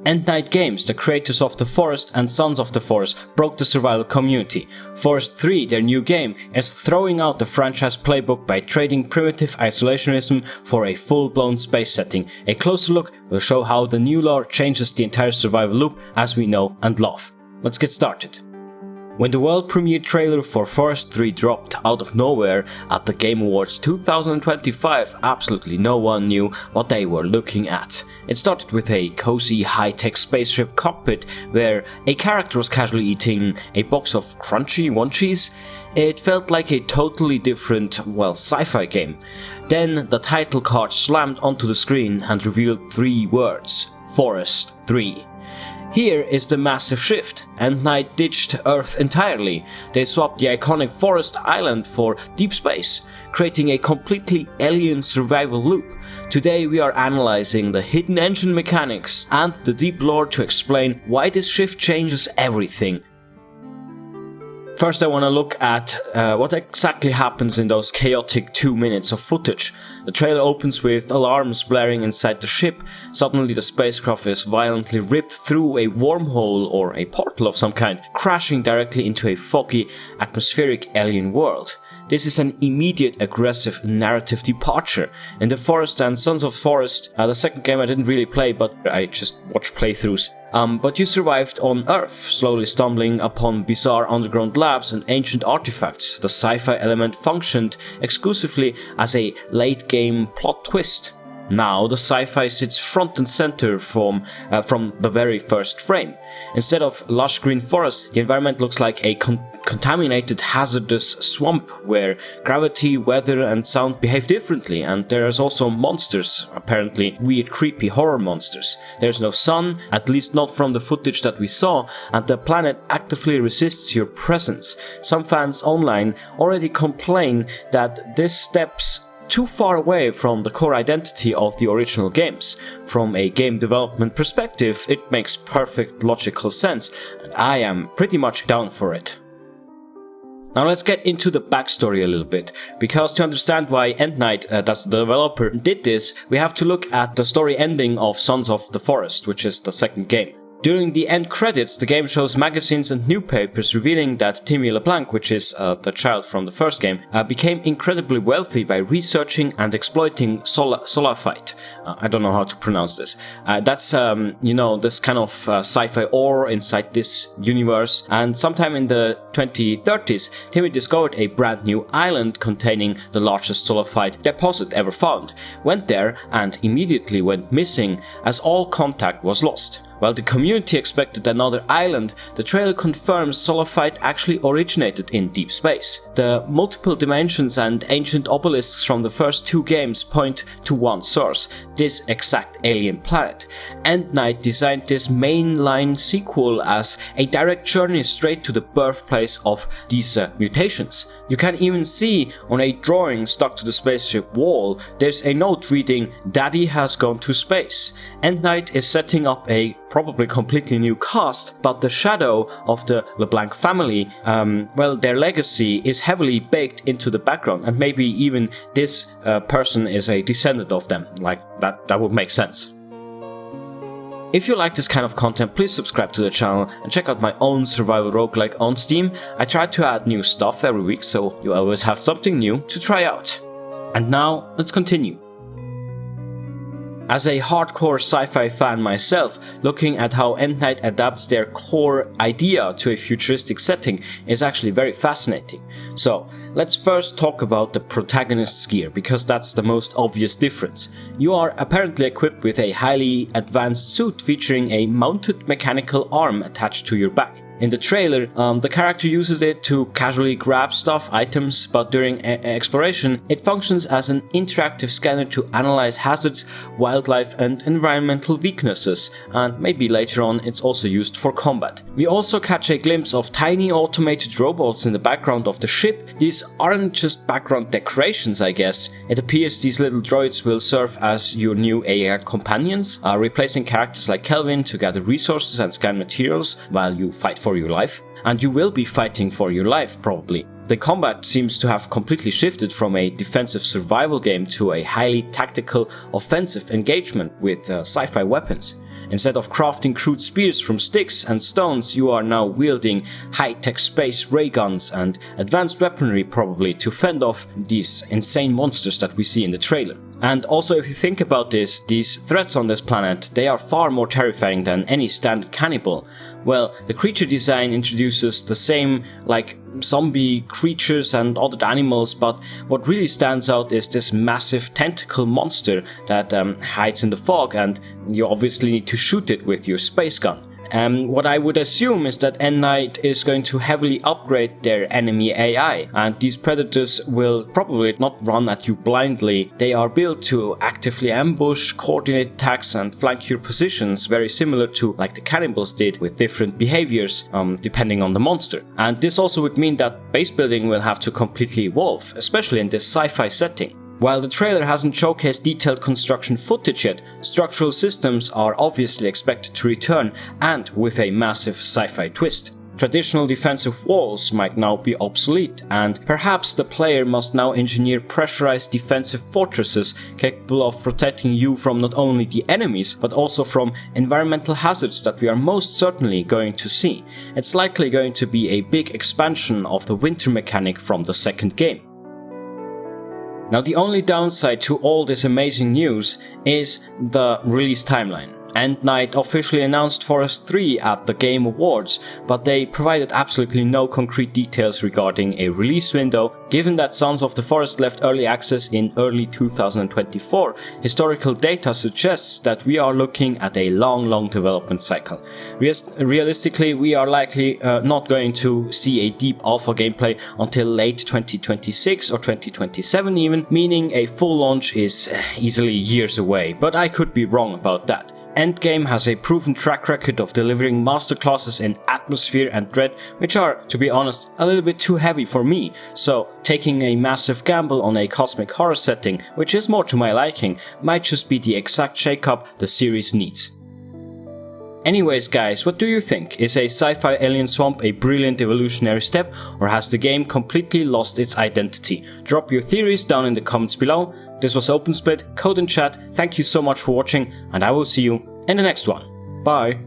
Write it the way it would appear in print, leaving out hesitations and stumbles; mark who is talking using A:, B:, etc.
A: Endnight Games, the creators of The Forest and Sons of the Forest, broke the survival community. Forest 3, their new game, is throwing out the franchise playbook by trading primitive isolationism for a full-blown space setting. A closer look will show how the new lore changes the entire survival loop as we know and love. Let's get started. When the world premiere trailer for Forest 3 dropped out of nowhere at the Game Awards 2025, absolutely no one knew what they were looking at. It started with a cozy high-tech spaceship cockpit where a character was casually eating a box of crunchy munchies. It felt like a totally different, sci-fi game. Then the title card slammed onto the screen and revealed 3 words: Forest 3. Here is the massive shift. Endnight ditched Earth entirely. They swapped the iconic Forest Island for deep space, creating a completely alien survival loop. Today we are analyzing the hidden engine mechanics and the deep lore to explain why this shift changes everything. First I want to look at what exactly happens in those chaotic 2 minutes of footage. The trailer opens with alarms blaring inside the ship. Suddenly the spacecraft is violently ripped through a wormhole or a portal of some kind, crashing directly into a foggy, atmospheric alien world. This is an immediate aggressive narrative departure. In The Forest and Sons of Forest, the second game I didn't really play, but I just watched playthroughs. But you survived on Earth, slowly stumbling upon bizarre underground labs and ancient artifacts. The sci-fi element functioned exclusively as a late-game plot twist. Now the sci-fi sits front and center from the very first frame. Instead of lush green forests, the environment looks like a contaminated, hazardous swamp where gravity, weather and sound behave differently, and there's also monsters, apparently weird, creepy horror monsters. There's no sun, at least not from the footage that we saw, and the planet actively resists your presence. Some fans online already complain that this steps too far away from the core identity of the original games. From a game development perspective, it makes perfect logical sense, and I am pretty much down for it. Now let's get into the backstory a little bit, because to understand why Endnight, that's the developer, did this, we have to look at the story ending of Sons of the Forest, which is the second game. During the end credits, the game shows magazines and newspapers revealing that Timmy Leblanc, which is the child from the first game, became incredibly wealthy by researching and exploiting solafite. I don't know how to pronounce this. That's, this kind of sci-fi ore inside this universe. And sometime in the 2030s, Timmy discovered a brand new island containing the largest solafite deposit ever found. Went there and immediately went missing as all contact was lost. While the community expected another island, the trailer confirms solafite actually originated in deep space. The multiple dimensions and ancient obelisks from the first 2 games point to one source: this exact alien planet. Endnight designed this mainline sequel as a direct journey straight to the birthplace of these mutations. You can even see on a drawing stuck to the spaceship wall, there's a note reading, "Daddy has gone to space." Endnight is setting up a probably completely new cast, but the shadow of the LeBlanc family, their legacy is heavily baked into the background, and maybe even this person is a descendant of them. Like that would make sense. If you like this kind of content, please subscribe to the channel and check out my own survival roguelike on Steam. I try to add new stuff every week, so you always have something new to try out. And now, let's continue. As a hardcore sci-fi fan myself, looking at how Endnight adapts their core idea to a futuristic setting is actually very fascinating. So, let's first talk about the protagonist's gear, because that's the most obvious difference. You are apparently equipped with a highly advanced suit featuring a mounted mechanical arm attached to your back. In the trailer, the character uses it to casually grab stuff, items, but during exploration, it functions as an interactive scanner to analyze hazards, wildlife and environmental weaknesses, and maybe later on it's also used for combat. We also catch a glimpse of tiny automated robots in the background of the ship. These aren't just background decorations, I guess. It appears these little droids will serve as your new AI companions, replacing characters like Kelvin to gather resources and scan materials while you fight for your life. And you will be fighting for your life, probably. The combat seems to have completely shifted from a defensive survival game to a highly tactical offensive engagement with sci-fi weapons. Instead of crafting crude spears from sticks and stones, you are now wielding high-tech space ray guns and advanced weaponry probably to fend off these insane monsters that we see in the trailer. And also, if you think about this, these threats on this planet, they are far more terrifying than any standard cannibal. Well, the creature design introduces the same, like, zombie creatures and other animals, but what really stands out is this massive tentacle monster that hides in the fog, and you obviously need to shoot it with your space gun. What I would assume is that Endnight is going to heavily upgrade their enemy AI, and these predators will probably not run at you blindly. They are built to actively ambush, coordinate attacks and flank your positions, very similar to like the cannibals did, with different behaviors depending on the monster. And this also would mean that base building will have to completely evolve, especially in this sci-fi setting. While the trailer hasn't showcased detailed construction footage yet, structural systems are obviously expected to return, and with a massive sci-fi twist. Traditional defensive walls might now be obsolete, and perhaps the player must now engineer pressurized defensive fortresses capable of protecting you from not only the enemies, but also from environmental hazards that we are most certainly going to see. It's likely going to be a big expansion of the winter mechanic from the second game. Now, the only downside to all this amazing news is the release timeline. Endnight officially announced Forest 3 at the Game Awards, but they provided absolutely no concrete details regarding a release window. Given that Sons of the Forest left early access in early 2024, historical data suggests that we are looking at a long development cycle. Realistically, we are likely not going to see a deep alpha gameplay until late 2026 or 2027 even, meaning a full launch is easily years away, but I could be wrong about that. Endgame has a proven track record of delivering masterclasses in atmosphere and dread, which are, to be honest, a little bit too heavy for me, so taking a massive gamble on a cosmic horror setting, which is more to my liking, might just be the exact shakeup the series needs. Anyways guys, what do you think? Is a sci-fi alien swamp a brilliant evolutionary step, or has the game completely lost its identity? Drop your theories down in the comments below. This was OpenSplit, Code and Chat, thank you so much for watching, and I will see you in the next one. Bye!